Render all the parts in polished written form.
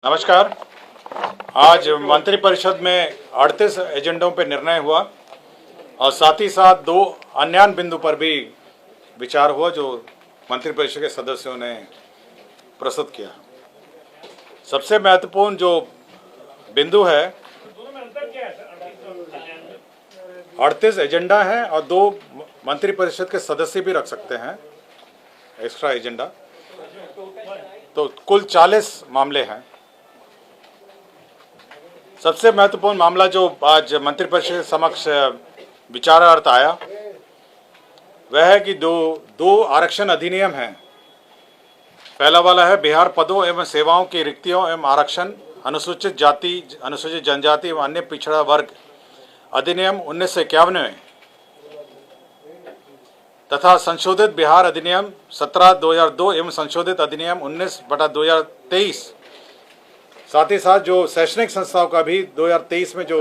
नमस्कार। आज मंत्रिपरिषद में 38 एजेंडों पर निर्णय हुआ और साथ ही साथ 2 अन्य बिंदु पर भी विचार हुआ जो मंत्रिपरिषद के सदस्यों ने प्रस्तुत किया। सबसे महत्वपूर्ण जो बिंदु है, 38 एजेंडा है और 2 मंत्रिपरिषद के सदस्य भी रख सकते हैं एक्स्ट्रा एजेंडा, तो कुल 40 मामले हैं। सबसे महत्वपूर्ण मामला जो आज मंत्रिपरिषद के समक्ष विचारार्थ आया वह है कि दो आरक्षण अधिनियम हैं। पहला वाला है बिहार पदों एवं सेवाओं की रिक्तियों एवं आरक्षण अनुसूचित जाति, अनुसूचित जनजाति एवं अन्य पिछड़ा वर्ग अधिनियम 1951 में तथा संशोधित बिहार अधिनियम 17/2002 एवं संशोधित अधिनियम 19/2023। साथ ही साथ जो शैक्षणिक संस्थाओं का भी 2023 में जो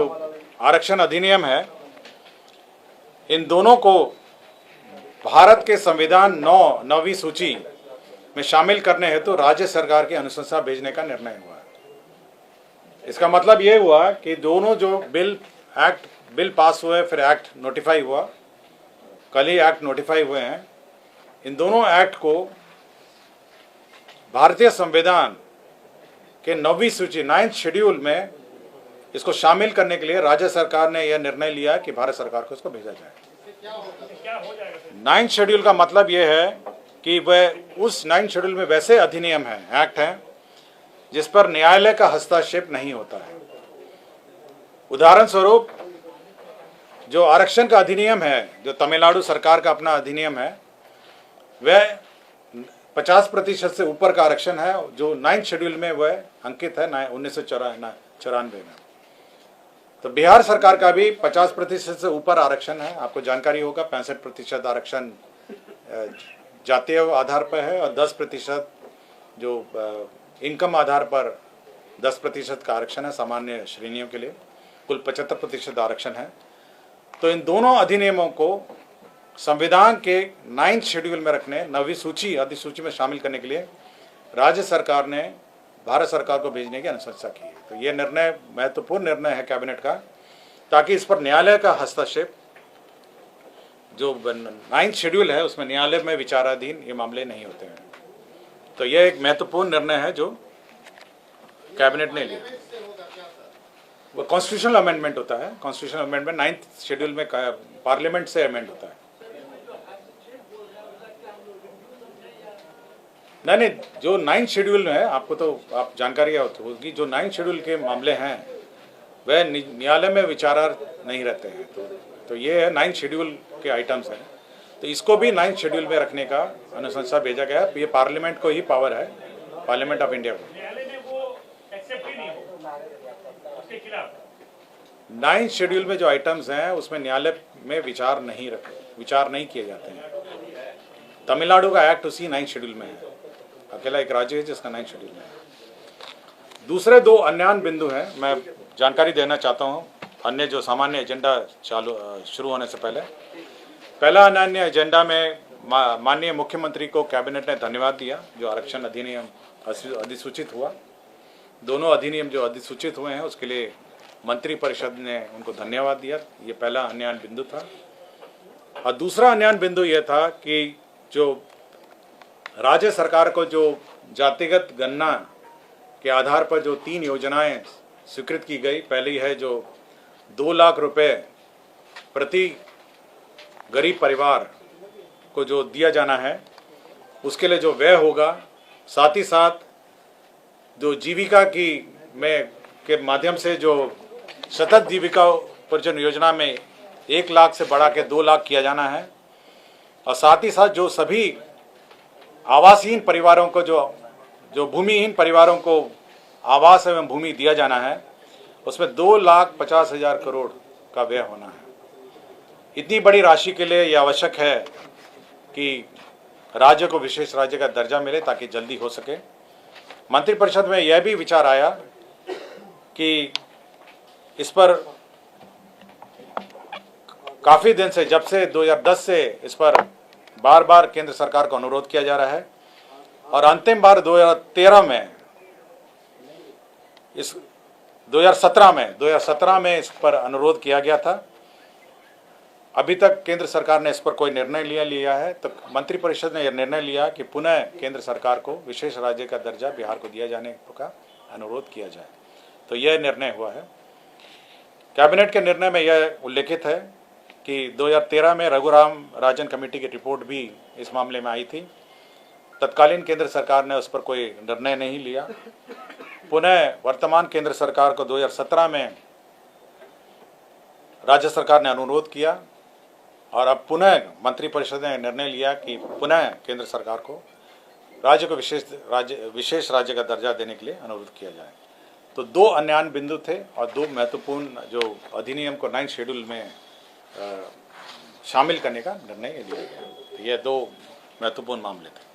आरक्षण अधिनियम है, इन दोनों को भारत के संविधान 9वीं सूची में शामिल करने हेतु राज्य सरकार की अनुशंसा भेजने का निर्णय हुआ है। इसका मतलब ये हुआ कि दोनों जो बिल पास हुए, फिर एक्ट नोटिफाई हुआ, कल ही एक्ट नोटिफाई हुए हैं, इन दोनों एक्ट को भारतीय संविधान के 9वीं सूची 9th शेड्यूल में इसको शामिल करने के लिए राज्य सरकार ने यह निर्णय लिया कि भारत सरकार को इसको भेजा जाए। 9th शेड्यूल का मतलब यह है कि वह उस 9th शेड्यूल में वैसे अधिनियम हैं, एक्ट हैं, जिस पर न्यायालय का हस्तक्षेप नहीं होता है। उदाहरण स्वरूप जो आरक्षण का अधिनियम है, जो तमिलनाडु सरकार का अपना अधिनियम है, वह 50% से ऊपर का आरक्षण है जो 9th शेड्यूल में वह अंकित है 1994 में। तो बिहार सरकार का भी 50% से ऊपर आरक्षण है। आपको जानकारी होगा 65% आरक्षण जातीय आधार पर है और 10% जो इनकम आधार पर 10% का आरक्षण है सामान्य श्रेणियों के लिए। कुल 75% आरक्षण है। तो इन दोनों अधिनियमों को संविधान के 9th शेड्यूल में रखने, 9वीं सूची अधिसूची में शामिल करने के लिए राज्य सरकार ने भारत सरकार को भेजने की अनुशंसा की है। तो ये निर्णय महत्वपूर्ण निर्णय है कैबिनेट का, ताकि इस पर न्यायालय का हस्तक्षेप, जो 9th शेड्यूल है उसमें न्यायालय में विचाराधीन ये मामले नहीं होते हैं। तो यह एक महत्वपूर्ण निर्णय है जो कैबिनेट ने लिया। वो कॉन्स्टिट्यूशनल अमेंडमेंट होता है। कॉन्स्टिट्यूशनल अमेंडमेंट 9th शेड्यूल में पार्लियामेंट से अमेंड होता है। नहीं, जो 9th शेड्यूल में है, आपको तो आप जानकारी होगी, जो 9th शेड्यूल के मामले हैं वह न्यायालय में विचारार्थ नहीं रहते हैं। तो ये है 9th शेड्यूल के आइटम्स हैं। तो इसको भी 9th शेड्यूल में रखने का अनुशंसा भेजा गया। ये पार्लियामेंट को ही पावर है, पार्लियामेंट ऑफ इंडिया को। 9th शेड्यूल में जो आइटम्स हैं उसमें न्यायालय में विचार नहीं किए जाते हैं। तमिलनाडु का एक्ट उसी 9th शेड्यूल में है। अकेला एक राज्य है जिसका 9th शेड्यूल में है। दूसरे 2 अन्य बिंदु हैं, मैं जानकारी देना चाहता हूं अन्य जो सामान्य एजेंडा शुरू होने से पहले। पहला अन्य एजेंडा में माननीय मुख्यमंत्री को कैबिनेट ने धन्यवाद दिया जो आरक्षण अधिनियम अधिसूचित हुआ। दोनों अधिनियम जो अधिसूचित हुए हैं उसके लिए मंत्रिपरिषद ने उनको धन्यवाद दिया। ये पहला अन्य बिंदु था। और दूसरा अन्य बिंदु यह था कि जो राज्य सरकार को जो जातिगत गणना के आधार पर जो 3 योजनाएं स्वीकृत की गई, पहली है जो 2 लाख रुपए प्रति गरीब परिवार को जो दिया जाना है, उसके लिए जो व्यय होगा, साथ ही साथ जो जीविका के माध्यम से जो सतत जीविका उपार्जन योजना में 1 लाख से बढ़ा के 2 लाख किया जाना है, और साथ ही साथ जो सभी आवासहीन परिवारों को जो भूमिहीन परिवारों को आवास एवं भूमि दिया जाना है, उसमें 2,50,000 करोड़ का व्यय होना है। इतनी बड़ी राशि के लिए यह आवश्यक है कि राज्य को विशेष राज्य का दर्जा मिले ताकि जल्दी हो सके। मंत्रिपरिषद में यह भी विचार आया कि इस पर काफ़ी दिन से, जब से 2010 से इस पर बार बार केंद्र सरकार को अनुरोध किया जा रहा है और अंतिम बार 2013 में इस 2017 में इस पर अनुरोध किया गया था। अभी तक केंद्र सरकार ने इस पर कोई निर्णय लिया है, तो मंत्रिपरिषद ने यह निर्णय लिया कि पुनः केंद्र सरकार को विशेष राज्य का दर्जा बिहार को दिया जाने का अनुरोध किया जाए। तो यह निर्णय हुआ है। कैबिनेट के निर्णय में यह उल्लेखित है कि 2013 में रघुराम राजन कमेटी की रिपोर्ट भी इस मामले में आई थी। तत्कालीन केंद्र सरकार ने उस पर कोई निर्णय नहीं लिया। पुनः वर्तमान केंद्र सरकार को 2017 में राज्य सरकार ने अनुरोध किया और अब पुनः मंत्रिपरिषद ने निर्णय लिया कि पुनः केंद्र सरकार को राज्य को विशेष राज्य का दर्जा देने के लिए अनुरोध किया जाए। तो दो अन्यान्य बिंदु थे और दो महत्वपूर्ण जो अधिनियम को 9 शेड्यूल में शामिल करने का निर्णय लिया गया। ये दो महत्वपूर्ण मामले थे।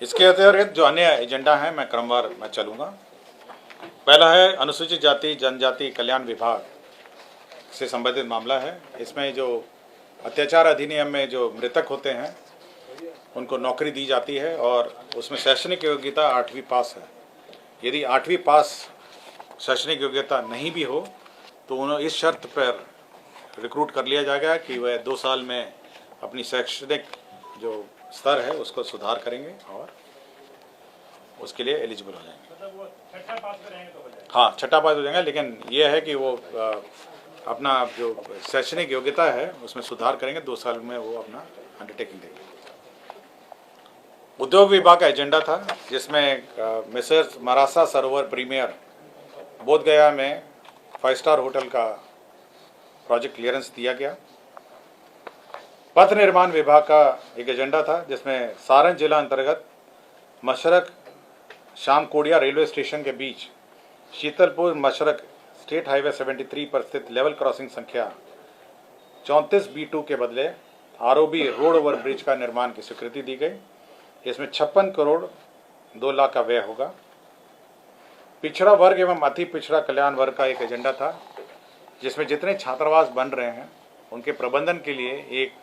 इसके अतिरिक्त जो अन्य एजेंडा हैं मैं क्रमवार मैं चलूँगा। पहला है अनुसूचित जाति जनजाति कल्याण विभाग से संबंधित मामला है। इसमें जो अत्याचार अधिनियम में जो मृतक होते हैं उनको नौकरी दी जाती है और उसमें शैक्षणिक योग्यता 8वीं पास है। यदि 8वीं पास शैक्षणिक योग्यता नहीं भी हो तो उन्हें इस शर्त पर रिक्रूट कर लिया जाएगा कि वह 2 साल में अपनी शैक्षणिक जो स्तर है उसको सुधार करेंगे और उसके लिए एलिजिबल हो जाएंगे। मतलब वो छठा पास करेंगे तो हो जाएगा। हाँ, छठा पास हो जाएंगे, लेकिन यह है कि वो अपना जो शैक्षणिक योग्यता है उसमें सुधार करेंगे। 2 साल में वो अपना अंडरटेकिंग देंगे। उद्योग विभाग का एजेंडा था जिसमें मिसेस मरासा सरोवर प्रीमियर बोधगया में 5 स्टार होटल का प्रोजेक्ट क्लियरेंस दिया गया। पथ निर्माण विभाग का एक एजेंडा था जिसमें सारण जिला अंतर्गत मशरक शामकोडिया रेलवे स्टेशन के बीच शीतलपुर मशरक स्टेट हाईवे 73 पर स्थित लेवल क्रॉसिंग संख्या 34B2 के बदले आरओबी रोड ओवर ब्रिज का निर्माण की स्वीकृति दी गई। इसमें 56 करोड़ 2 लाख का व्यय होगा। पिछड़ा वर्ग एवं अति पिछड़ा कल्याण वर्ग का एक एजेंडा था जिसमें जितने छात्रावास बन रहे हैं उनके प्रबंधन के लिए एक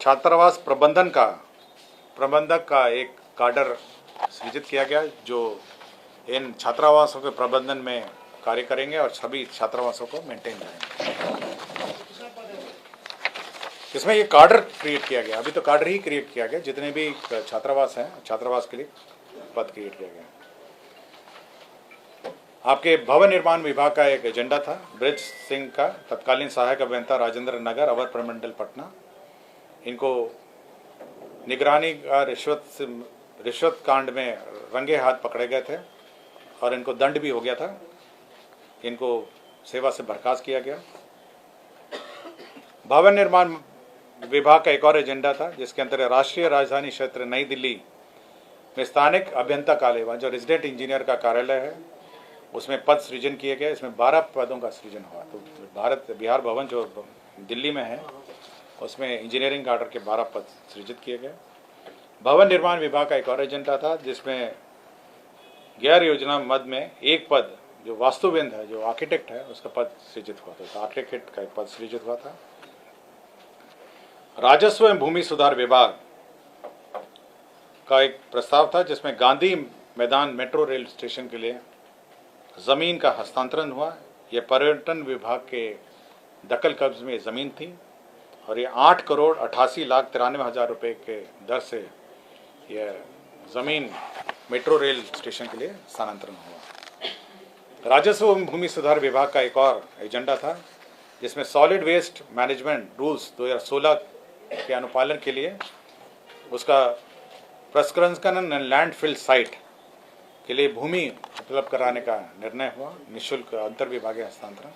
छात्रावास प्रबंधक का एक काडर सृजित किया गया जो इन छात्रावासों के प्रबंधन में कार्य करेंगे और सभी छात्रावासों को मेंटेन करेंगे। इसमें ये काडर क्रिएट किया गया। अभी तो काडर ही क्रिएट किया गया। जितने भी छात्रावास हैं छात्रावास के लिए पद क्रिएट किया गया। आपके भवन निर्माण विभाग का एक एजेंडा था ब्रिज सिंह का तत्कालीन सहायक अभियंता राजेंद्र नगर अवर प्रमंडल पटना। इनको निगरानी का रिश्वत कांड में रंगे हाथ पकड़े गए थे और इनको दंड भी हो गया था। इनको सेवा से बर्खास्त किया गया। भवन निर्माण विभाग का एक और एजेंडा था जिसके अंतर्गत राष्ट्रीय राजधानी क्षेत्र नई दिल्ली में स्थानिक अभियंता कार्यालय जो रेजिडेंट इंजीनियर का कार्यालय है उसमें पद सृजन किए गए। इसमें 12 पदों का सृजन हुआ। तो बिहार भवन जो दिल्ली में है उसमें इंजीनियरिंग काडर के 12 पद सृजित किए गए। भवन निर्माण विभाग का एक और एजेंडा था जिसमें गैर योजना मद में एक पद जो वास्तुविद है जो आर्किटेक्ट है उसका पद सृजित हुआ था। तो आर्किटेक्ट का एक पद सृजित हुआ था। राजस्व एवं भूमि सुधार विभाग का एक प्रस्ताव था जिसमें गांधी मैदान मेट्रो रेल स्टेशन के लिए जमीन का हस्तांतरण हुआ। यह पर्यटन विभाग के दखल कब्ज में जमीन थी और ये 8 करोड़ 88 लाख 93 हजार रुपये के दर से यह जमीन मेट्रो रेल स्टेशन के लिए स्थानांतरण हुआ। राजस्व एवं भूमि सुधार विभाग का एक और एजेंडा था जिसमें सॉलिड वेस्ट मैनेजमेंट रूल्स 2016 के अनुपालन के लिए उसका प्रसंस्करण लैंडफिल साइट के लिए भूमि उपलब्ध कराने का निर्णय हुआ। निःशुल्क अंतर्विभागीय हस्तांतरण।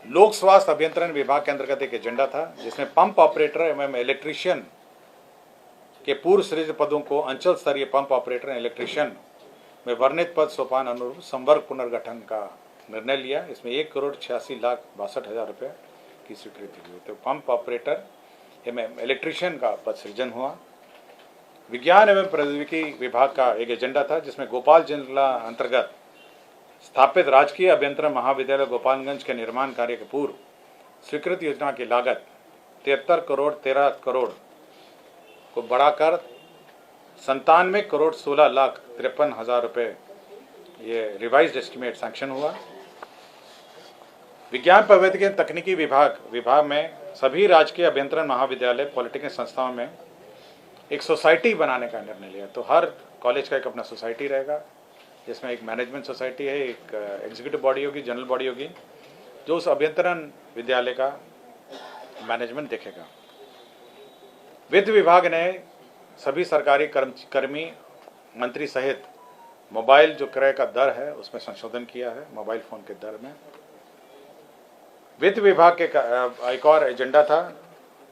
लोक स्वास्थ्य अभियंत्रण विभाग के अंतर्गत एक एजेंडा था जिसमें पंप ऑपरेटर एवं इलेक्ट्रीशियन के पूर्व सृजित पदों को अंचल स्तरीय पंप ऑपरेटर इलेक्ट्रीशियन में वर्णित पद सोपान अनुरूप संवर्ग पुनर्गठन का निर्णय लिया। इसमें 1 करोड़ 86 लाख 62 हजार रुपये की स्वीकृति हुई। तो पंप ऑपरेटर एवं इलेक्ट्रीशियन का पद सृजन हुआ। विज्ञान एवं प्रौद्योगिकी विभाग का एक एजेंडा था जिसमें भोपाल जिला अंतर्गत स्थापित राजकीय अभियंत्रण महाविद्यालय गोपालगंज के निर्माण कार्य के पूर्व स्वीकृत योजना की लागत 73 करोड़ 13 करोड़ को बढ़ाकर 97 करोड़ 16 लाख 53 हजार रुपये ये रिवाइज्ड एस्टिमेट सैंक्शन हुआ। विज्ञान प्रौद्योगिकी तकनीकी विभाग में सभी राजकीय अभियंत्रण महाविद्यालय पॉलिटेक्निक संस्थाओं में एक सोसाइटी बनाने का निर्णय लिया। तो हर कॉलेज का एक अपना सोसाइटी रहेगा, जिसमें एक मैनेजमेंट सोसाइटी है, एक एग्जीक्यूटिव बॉडी होगी, जनरल बॉडी होगी, जो उस अभियंत्रण विद्यालय का मैनेजमेंट देखेगा। वित्त विभाग ने सभी सरकारी कर्मी मंत्री सहित मोबाइल जो क्रय का दर है उसमें संशोधन किया है, मोबाइल फ़ोन के दर में। वित्त विभाग के एक और एजेंडा था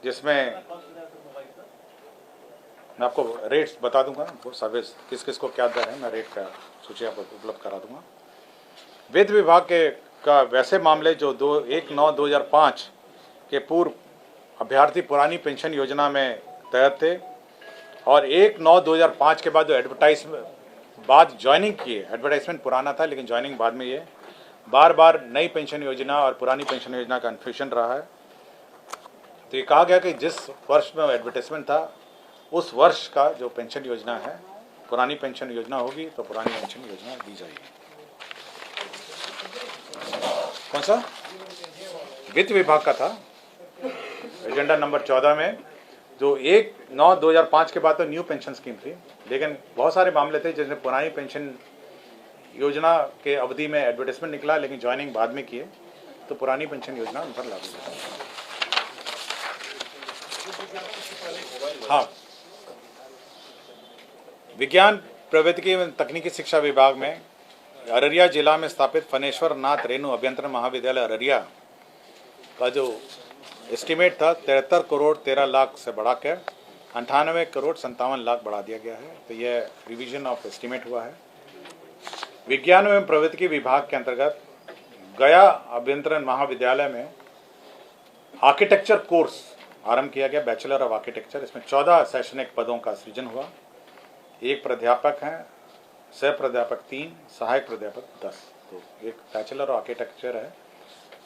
जिसमें मैं आपको रेट्स बता दूंगा, वो सर्विस किस किस को क्या दर है, मैं रेट का सूची आपको उपलब्ध करा दूंगा। वित्त विभाग का वैसे मामले जो 1/9/2005 के पूर्व अभ्यर्थी पुरानी पेंशन योजना में तहत थे और 1/9/2005 के बाद जो बाद ज्वाइनिंग किए, एडवर्टाइजमेंट पुराना था लेकिन ज्वाइनिंग बाद में, ये बार बार नई पेंशन योजना और पुरानी पेंशन योजना का कन्फ्यूजन रहा है। तो ये कहा गया कि जिस वर्ष में एडवर्टाइजमेंट था उस वर्ष का जो पेंशन योजना है, पुरानी पेंशन योजना होगी तो पुरानी पेंशन योजना दी जाएगी। कौन सा वित्त विभाग का था एजेंडा नंबर 14 में, जो 1/9/2005 के बाद तो न्यू पेंशन स्कीम थी, लेकिन बहुत सारे मामले थे जिसमें पुरानी पेंशन योजना के अवधि में एडवर्टाइजमेंट निकला लेकिन ज्वाइनिंग बाद में किए, तो पुरानी पेंशन योजना उन पर लागू है। हाँ, विज्ञान प्रौद्योगिकी एवं तकनीकी शिक्षा विभाग में अररिया जिला में स्थापित फनेश्वर नाथ रेणु अभियंत्रण महाविद्यालय अररिया का जो एस्टीमेट था 73 करोड़ 13 लाख से बढ़ा कर 98 करोड़ 57 लाख बढ़ा दिया गया है। तो यह रिवीजन ऑफ एस्टीमेट हुआ है। विज्ञान एवं प्रौद्योगिकी विभाग के अंतर्गत गया अभियंत्रण महाविद्यालय में आर्किटेक्चर कोर्स आरंभ किया गया, बैचलर ऑफ आर्किटेक्चर। इसमें 14 शैक्षणिक पदों का सृजन हुआ। एक प्राध्यापक हैं, सह प्राध्यापक 3, सहायक प्राध्यापक 10। तो एक बैचलर ऑफ आर्किटेक्चर है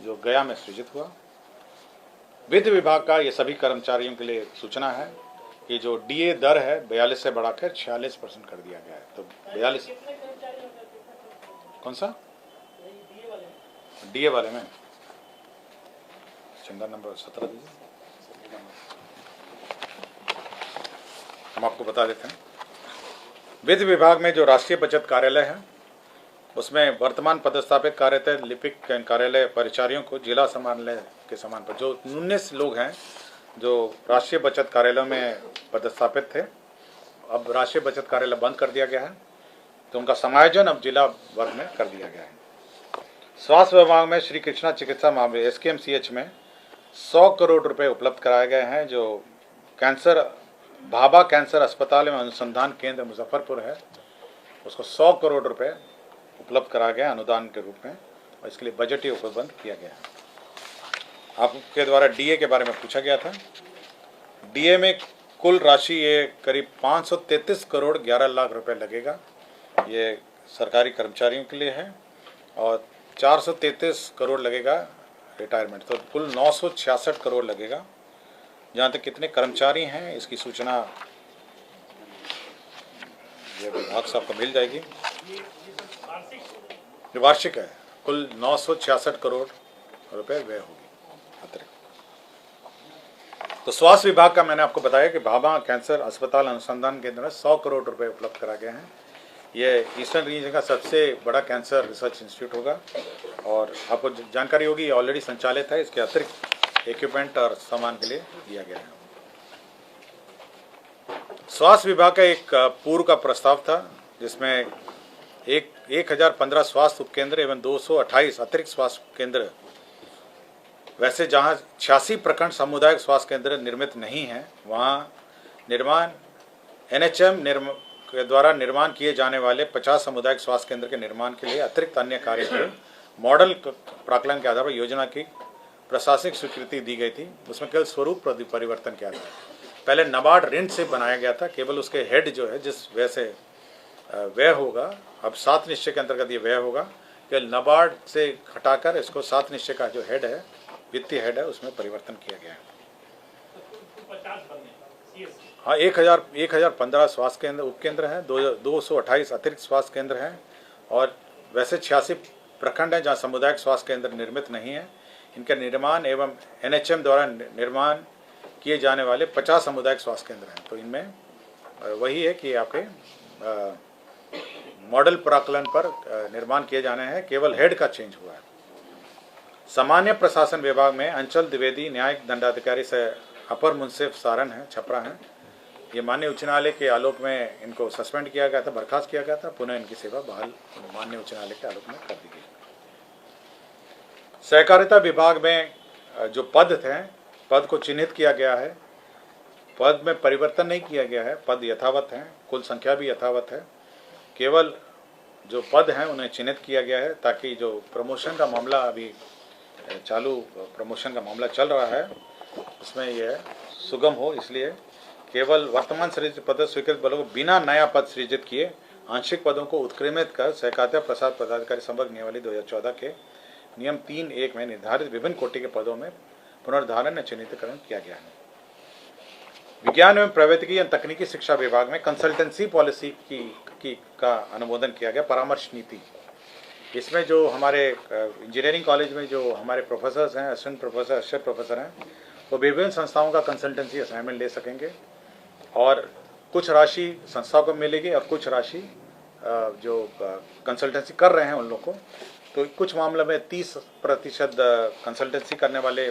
जो गया में सृजित हुआ। वित्त विभाग का ये सभी कर्मचारियों के लिए सूचना है कि जो डीए दर है 42 से बढ़ाकर 46% कर दिया गया है। तो 42 कौन सा डीए वाले में चंदा नंबर 17 दीजिए, हम आपको बता देते हैं। वित्त विभाग में जो राष्ट्रीय बचत कार्यालय है उसमें वर्तमान पदस्थापित कार्यरत लिपिक कार्यालय परिचारियों को जिला समान्वय के समान पर, जो 19 लोग हैं जो राष्ट्रीय बचत कार्यालय में पदस्थापित थे, अब राष्ट्रीय बचत कार्यालय बंद कर दिया गया है, तो उनका समायोजन अब जिला वर्ग में कर दिया गया है। स्वास्थ्य विभाग में श्री कृष्णा चिकित्सा महाविद्यालय SKMCH में 100 करोड़ रुपए उपलब्ध कराए गए हैं। जो कैंसर भाभा कैंसर अस्पताल एवं अनुसंधान केंद्र मुजफ्फरपुर है, उसको 100 करोड़ रुपए उपलब्ध कराया गया अनुदान के रूप में, और इसके लिए बजट ही उपलब्ध किया गया है। आपके द्वारा डीए के बारे में पूछा गया था। डीए में कुल राशि ये करीब 533 करोड़ 11 लाख रुपए लगेगा। ये सरकारी कर्मचारियों के लिए है और 433 करोड़ लगेगा रिटायरमेंट, तो कुल 966 करोड़ लगेगा। जहाँ तक कितने कर्मचारी हैं इसकी सूचना ये विभाग से आपको मिल जाएगी। जो वार्षिक है कुल 966 करोड़ रुपए व्यय होगी अतिरिक्त। तो स्वास्थ्य विभाग का मैंने आपको बताया कि भाभा कैंसर अस्पताल अनुसंधान केंद्र में 100 करोड़ रुपए उपलब्ध करा गए हैं। ये ईस्टर्न रीजन का सबसे बड़ा कैंसर रिसर्च इंस्टीट्यूट होगा और आपको जानकारी होगी ये ऑलरेडी संचालित है। इसके अतिरिक्त इक्विपमेंट और सामान के लिए दिया गया है। स्वास्थ्य विभाग का एक पूर्व का प्रस्ताव था जिसमें 1015 स्वास्थ्य उपकेंद्र एवं 228 अतिरिक्त स्वास्थ्य केंद्र, वैसे जहां 86 प्रखंड सामुदायिक स्वास्थ्य केंद्र निर्मित नहीं हैं, वहां निर्माण NHM के द्वारा निर्माण किए जाने वाले 50 सामुदायिक स्वास्थ्य केंद्र के निर्माण के लिए अतिरिक्त अन्य कार्य के मॉडल प्राकलन के आधार पर योजना की प्रशासनिक स्वीकृति दी गई थी। उसमें केवल स्वरूप परिवर्तन किया था। पहले नाबार्ड ऋण से बनाया गया था, केवल उसके हेड जो है जिस व्यय से व्यय होगा, अब 7 निश्चय के अंतर्गत ये व्यय होगा, केवल नाबार्ड से हटाकर इसको 7 निश्चय का जो हेड है, वित्तीय हेड है, उसमें परिवर्तन किया गया है। हाँ, 1015 स्वास्थ्य केंद्र उपकेंद्र हैं, 228 अतिरिक्त स्वास्थ्य केंद्र हैं और वैसे 86 प्रखंड हैं जहाँ सामुदायिक स्वास्थ्य केंद्र निर्मित नहीं है। इनके निर्माण एवं NHM द्वारा निर्माण किए जाने वाले 50 सामुदायिक स्वास्थ्य केंद्र हैं। तो इनमें वही है कि आपके मॉडल प्राकलन पर निर्माण किए जाने हैं, केवल हेड का चेंज हुआ है। सामान्य प्रशासन विभाग में अंचल द्विवेदी न्यायिक दंडाधिकारी से अपर मुंसिफ सारण है, छपरा हैं। ये माननीय उच्च न्यायालय के आलोक में इनको सस्पेंड किया गया था, बर्खास्त किया गया था, पुनः इनकी सेवा बहाल माननीय उच्च न्यायालय के आलोक में कर दी गई। सहकारिता विभाग में जो पद थे, पद को चिन्हित किया गया है, पद में परिवर्तन नहीं किया गया है, पद यथावत हैं, कुल संख्या भी यथावत है, केवल जो पद हैं उन्हें चिन्हित किया गया है ताकि जो प्रमोशन का मामला अभी चालू प्रमोशन का मामला चल रहा है उसमें यह सुगम हो, इसलिए केवल वर्तमान सृजित पद स्वीकृत बलों को बिना नया पद सृजित किए आंशिक पदों को उत्क्रमित कर सहकारिता प्रसाद पदाधिकारी संवर्ग नियमावली 2014 के नियम 3(1) में निर्धारित विभिन्न कोटि के पदों में पुनर्धारण या चिन्हितकरण किया गया है। विज्ञान एवं प्रौद्योगिकी एवं तकनीकी शिक्षा विभाग में कंसल्टेंसी पॉलिसी का अनुमोदन किया गया, परामर्श नीति। इसमें जो हमारे इंजीनियरिंग कॉलेज में जो हमारे प्रोफेसर्स हैं, असिस्टेंट प्रोफेसर, असिस्टेंट प्रोफेसर हैं, वो विभिन्न संस्थाओं का कंसल्टेंसी असाइनमेंट ले सकेंगे और कुछ राशि संस्था को मिलेगी और कुछ राशि जो कंसल्टेंसी कर रहे हैं उन लोग को। तो कुछ मामलों में 30% कंसल्टेंसी करने वाले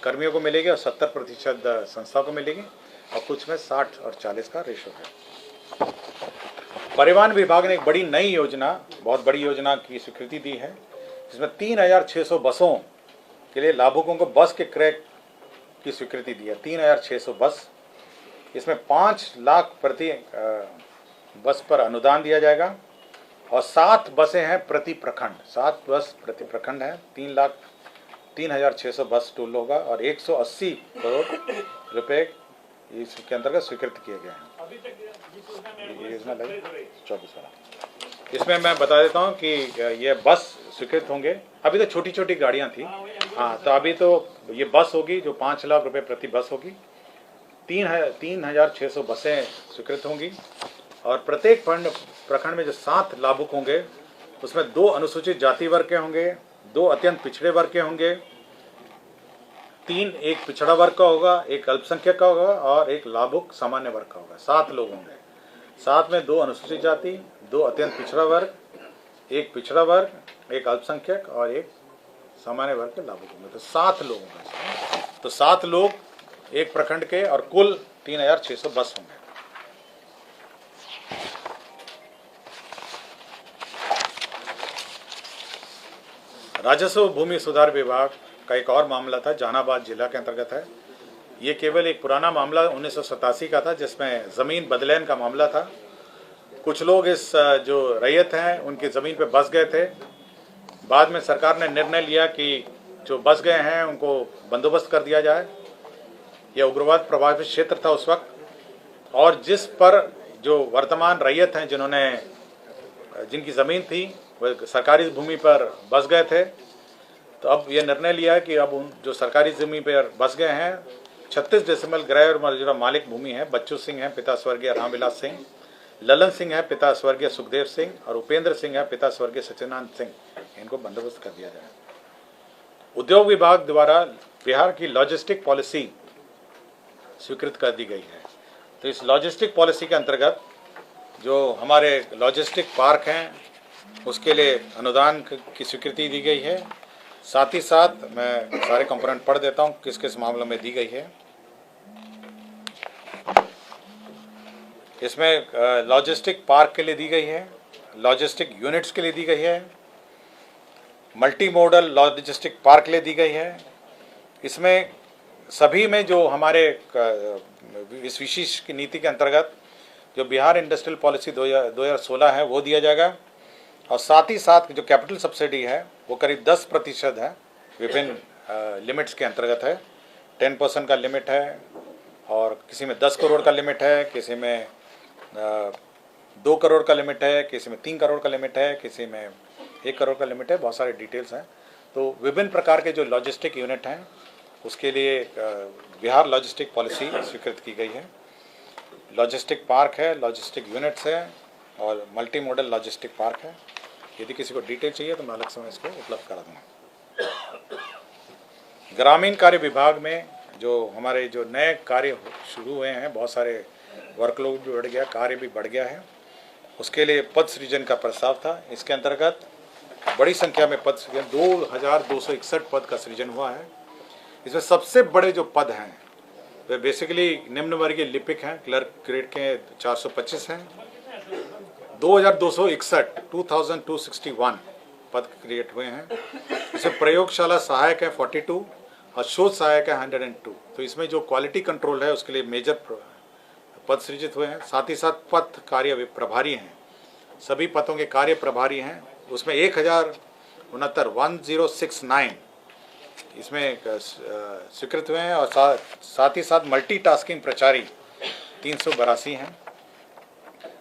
कर्मियों को मिलेगी और 70% संस्था को मिलेगी और कुछ में 60 और 40 का रेशो है। परिवहन विभाग ने एक बड़ी नई योजना, बहुत बड़ी योजना की स्वीकृति दी है, जिसमें 3600 बसों के लिए लाभुकों को बस के क्रय की स्वीकृति दी है। 3600 बस, इसमें 5 लाख प्रति बस पर अनुदान दिया जाएगा और 7 बसें हैं प्रति प्रखंड, 7 बस प्रति प्रखंड है। 3,600 बस टूल होगा और 180 करोड़ रुपए इसके अंतर्गत स्वीकृत किए गए हैं। योजना लगी 24 वाला। इसमें मैं बता देता हूँ कि ये बस स्वीकृत होंगे। अभी तो छोटी छोटी गाड़ियाँ थी, हाँ, तो अभी तो ये बस होगी जो 5 लाख रुपए प्रति बस होगी। 3,600 बसें स्वीकृत होंगी और प्रत्येक प्रखंड में जो 7 लाभुक होंगे उसमें 2 अनुसूचित जाति वर्ग के होंगे, 2 अत्यंत पिछड़े वर्ग के होंगे, 3 एक पिछड़ा वर्ग का होगा, 1 अल्पसंख्यक का होगा और 1 लाभुक सामान्य वर्ग का होगा। 7 लोग होंगे, 7 में 2 अनुसूचित जाति, 2 अत्यंत पिछड़ा वर्ग, 1 पिछड़ा वर्ग, 1 अल्पसंख्यक और 1 सामान्य वर्ग के लाभुक होंगे। तो 7 लोग होंगे। तो 7 लोग एक प्रखंड के और कुल 3,600 बस होंगे। राजस्व भूमि सुधार विभाग का एक और मामला था, जहानाबाद जिला के अंतर्गत है। ये केवल एक पुराना मामला 1987 का था, जिसमें ज़मीन बदलैन का मामला था। कुछ लोग इस जो रैयत हैं उनकी ज़मीन पे बस गए थे। बाद में सरकार ने निर्णय लिया कि जो बस गए हैं उनको बंदोबस्त कर दिया जाए। यह उग्रवाद प्रभावित क्षेत्र था उस वक्त, और जिस पर जो वर्तमान रैयत हैं जिनकी ज़मीन थी वह सरकारी भूमि पर बस गए थे, तो अब यह निर्णय लिया है कि अब उन जो सरकारी ज़मीन पर बस गए हैं 36 डेसिमल गृह और मौजूदा मालिक भूमि है। बच्चू सिंह हैं, पिता स्वर्गीय रामविलास सिंह, ललन सिंह है, पिता स्वर्गीय सुखदेव सिंह, और उपेंद्र सिंह है, पिता स्वर्गीय सचिनानंद सिंह। इनको बंदोबस्त कर दिया जाए। उद्योग विभाग द्वारा बिहार की लॉजिस्टिक पॉलिसी स्वीकृत कर दी गई है। तो इस लॉजिस्टिक पॉलिसी के अंतर्गत जो हमारे लॉजिस्टिक पार्क हैं उसके लिए अनुदान की स्वीकृति दी गई है। साथ ही साथ मैं सारे कंपोनेंट पढ़ देता हूं किस किस मामलों में दी गई है। इसमें लॉजिस्टिक पार्क के लिए दी गई है, लॉजिस्टिक यूनिट्स के लिए दी गई है, मल्टी मॉडल लॉजिस्टिक पार्क के लिए दी गई है। इसमें सभी में जो हमारे इस विशेष की नीति के अंतर्गत जो बिहार इंडस्ट्रियल पॉलिसी 2016 है वो दिया जाएगा, और साथ ही साथ जो कैपिटल सब्सिडी है वो करीब 10% है, विभिन्न लिमिट्स के अंतर्गत है। 10% का लिमिट है और किसी में 10 करोड़ का लिमिट है, किसी में 2 करोड़ का लिमिट है, किसी में 3 करोड़ का लिमिट है, किसी में 1 करोड़ का लिमिट है। बहुत सारे डिटेल्स हैं। तो विभिन्न प्रकार के जो लॉजिस्टिक यूनिट हैं उसके लिए बिहार लॉजिस्टिक पॉलिसी स्वीकृत की गई है। लॉजिस्टिक पार्क है, लॉजिस्टिक यूनिट्स है और मल्टी मॉडल लॉजिस्टिक पार्क है। यदि किसी को डिटेल चाहिए तो मैं अलग समय इसको उपलब्ध करा दूँगा। ग्रामीण कार्य विभाग में जो हमारे जो नए कार्य शुरू हुए हैं, बहुत सारे वर्कलोड भी बढ़ गया, कार्य भी बढ़ गया है, उसके लिए पद सृजन का प्रस्ताव था। इसके अंतर्गत बड़ी संख्या में पद सृजन 2261 पद का सृजन हुआ है। इसमें सबसे बड़े जो पद हैं वे बेसिकली निम्न वर्गीय लिपिक हैं, क्लर्क ग्रेड के 425 हैं। 2261 पद क्रिएट हुए हैं। इसमें प्रयोगशाला सहायक है 42 और शोध सहायक है 102। तो इसमें जो क्वालिटी कंट्रोल है उसके लिए मेजर पद सृजित हुए हैं। साथ ही साथ पद कार्य प्रभारी हैं, सभी पदों के कार्य प्रभारी हैं। उसमें 1069 इसमें स्वीकृत हुए हैं और साथ ही साथ मल्टीटास्किंग प्रचारी 382 हैं।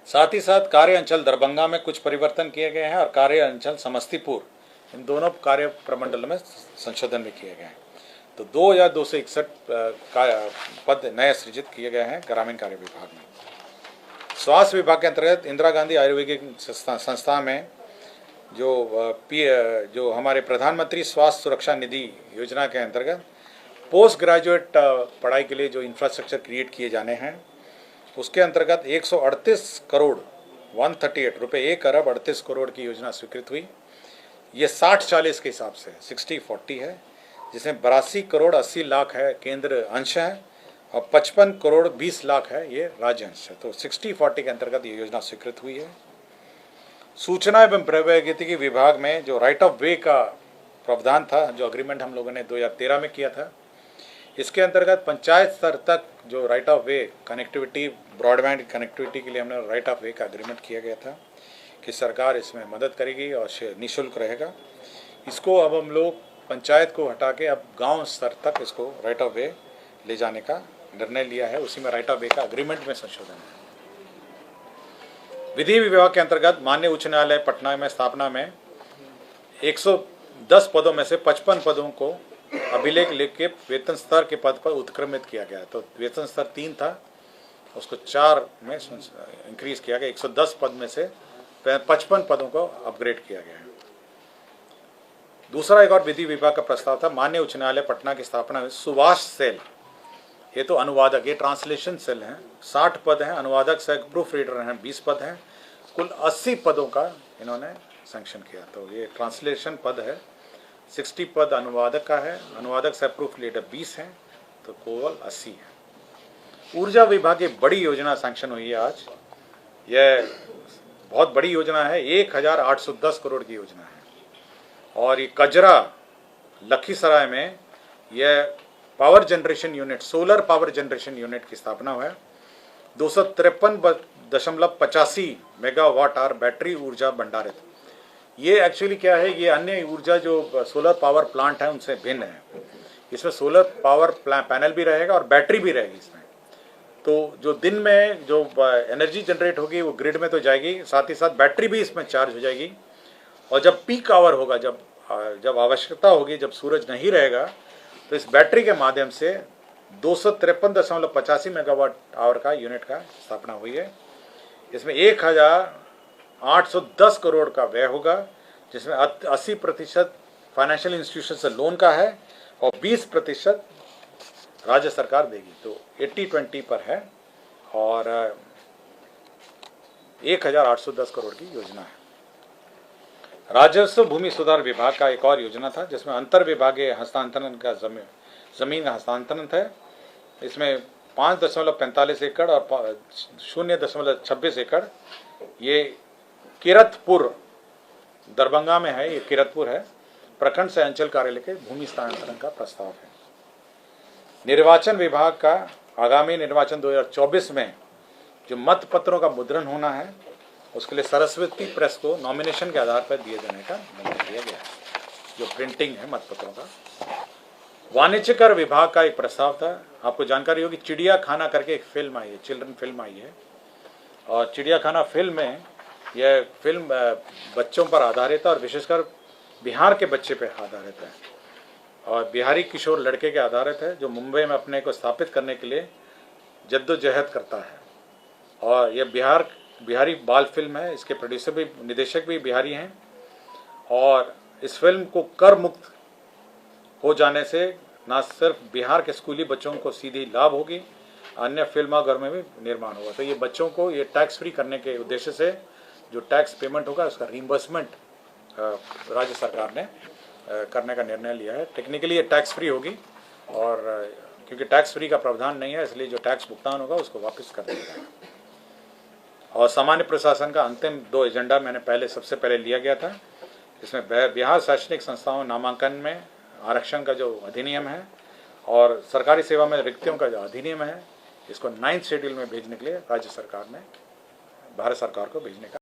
साथ ही साथ कार्य अंचल दरभंगा में कुछ परिवर्तन किए गए हैं और कार्य अंचल समस्तीपुर, इन दोनों कार्य प्रमंडल में संशोधन भी किए गए हैं। तो 2261 पद नए सृजित किए गए हैं ग्रामीण कार्य विभाग में। स्वास्थ्य विभाग के अंतर्गत इंदिरा गांधी आयुर्वेदिक संस्था में जो हमारे प्रधानमंत्री स्वास्थ्य सुरक्षा निधि योजना के अंतर्गत पोस्ट ग्रेजुएट पढ़ाई के लिए जो इंफ्रास्ट्रक्चर क्रिएट किए जाने हैं, उसके अंतर्गत 138 करोड़ 138 रुपये 1 अरब 38 करोड़ की योजना स्वीकृत हुई। ये 60-40 के हिसाब से 60-40 है, जिसमें 82 करोड़ 80 लाख है केंद्र अंश है और 55 करोड़ 20 लाख है ये राज्य अंश है। तो 60-40 के अंतर्गत ये योजना स्वीकृत हुई है। सूचना एवं प्रौद्योगिकी विभाग में जो राइट ऑफ वे का प्रावधान था, जो अग्रीमेंट हम लोगों ने 2013 में किया था, इसके अंतर्गत पंचायत स्तर तक जो right of way connectivity, broadband connectivity के लिए हमने राइट ऑफ वे का अग्रीमेंट किया गया था कि सरकार इसमें मदद करेगी और निःशुल्क रहेगा। इसको अब हम लोग पंचायत को हटा के अब गांव स्तर तक इसको राइट ऑफ वे ले जाने का निर्णय लिया है। उसी में राइट ऑफ वे का अग्रीमेंट में संशोधन है। विधि विभाग के अंतर्गत माननीय उच्च न्यायालय पटना में स्थापना में 110 पदों में से 55 पदों को अभिलेख लिख के वेतन स्तर के पद पर उत्क्रमित किया गया। तो वेतन स्तर 3 था, उसको 4 में इंक्रीज किया गया। 110 पद में से 55 पदों को अपग्रेड किया गया है। दूसरा एक और विधि विभाग का प्रस्ताव था, माननीय उच्च न्यायालय पटना की स्थापना में सुभाष सेल, ये तो अनुवादक, ये ट्रांसलेशन सेल हैं, 60 पद हैं। अनुवादक से प्रूफ रीडर हैं 20 पद हैं। कुल 80 पदों का इन्होंने सैंक्शन किया। तो ये ट्रांसलेशन पद है, 60 पद अनुवादक का है, अनुवादक से प्रूफ रीडर 20 हैं, तो केवल 80 है। ऊर्जा विभाग की बड़ी योजना सैंक्शन हुई है आज। यह बहुत बड़ी योजना है, 1810 करोड़ की योजना है। और ये कजरा लखीसराय में यह power generation unit, solar power generation unit की स्थापना हुआ है। 253.85 मेगावाट आवर बैटरी ऊर्जा भंडारित। ये एक्चुअली क्या है, ये अन्य ऊर्जा जो सोलर पावर प्लांट है उनसे भिन्न है। इसमें सोलर पावर पैनल भी रहेगा और बैटरी भी रहेगी इसमें। तो जो दिन में जो एनर्जी जनरेट होगी वो ग्रिड में तो जाएगी, साथ ही साथ बैटरी भी इसमें चार्ज हो जाएगी। और जब पीक आवर होगा, जब आवश्यकता होगी, जब सूरज नहीं रहेगा, तो इस बैटरी के माध्यम से 253.85 मेगावाट आवर का यूनिट का स्थापना हुई है। इसमें 1810 करोड़ का व्यय होगा, जिसमें 80% फाइनेंशियल इंस्टीट्यूशन से लोन का है और 20% राज्य सरकार देगी। तो 80-20 पर है और 1810 करोड़ की योजना है। राजस्व भूमि सुधार विभाग का एक और योजना था, जिसमें अंतर विभागीय हस्तांतरण का जमीन हस्तांतरण है। इसमें 5.45 एकड़ और 0.26 एकड़ ये किरतपुर, दरभंगा में है, ये किरतपुर है, प्रखंड से अंचल कार्यालय के भूमि हस्तांतरण का प्रस्ताव है। निर्वाचन विभाग का आगामी निर्वाचन 2024 में जो मत पत्रों का मुद्रण होना है, उसके लिए सरस्वती प्रेस को नॉमिनेशन के आधार पर दिए जाने का निर्णय लिया गया है, जो प्रिंटिंग है मत पत्रों का। वाणिज्य कर विभाग का एक प्रस्ताव था। आपको जानकारी होगी, चिड़िया खाना करके एक फिल्म आई है, चिल्ड्रन फिल्म आई है, और चिड़िया खाना फिल्म में यह फिल्म बच्चों पर आधारित है और विशेषकर बिहार के बच्चे पर आधारित है और बिहारी किशोर लड़के के आधारित है, जो मुंबई में अपने को स्थापित करने के लिए जद्दोजहद करता है। और यह बिहारी बाल फिल्म है। इसके प्रोड्यूसर भी, निदेशक भी बिहारी हैं और इस फिल्म को कर मुक्त हो जाने से न सिर्फ बिहार के स्कूली बच्चों को सीधी लाभ होगी, अन्य फिल्माघर में भी निर्माण होगा। तो ये बच्चों को ये टैक्स फ्री करने के उद्देश्य से जो टैक्स पेमेंट होगा उसका रीइंबर्समेंट राज्य सरकार ने करने का निर्णय लिया है। टेक्निकली ये टैक्स फ्री होगी और क्योंकि टैक्स फ्री का प्रावधान नहीं है इसलिए जो टैक्स भुगतान होगा उसको वापस कर दिया जाएगा। और सामान्य प्रशासन का अंतिम 2 एजेंडा मैंने सबसे पहले लिया गया था। इसमें बिहार शैक्षणिक संस्थाओं नामांकन में आरक्षण का जो अधिनियम है और सरकारी सेवा में रिक्तियों का जो अधिनियम है, इसको 9th शेड्यूल में भेजने के लिए राज्य सरकार ने भारत सरकार को भेजने का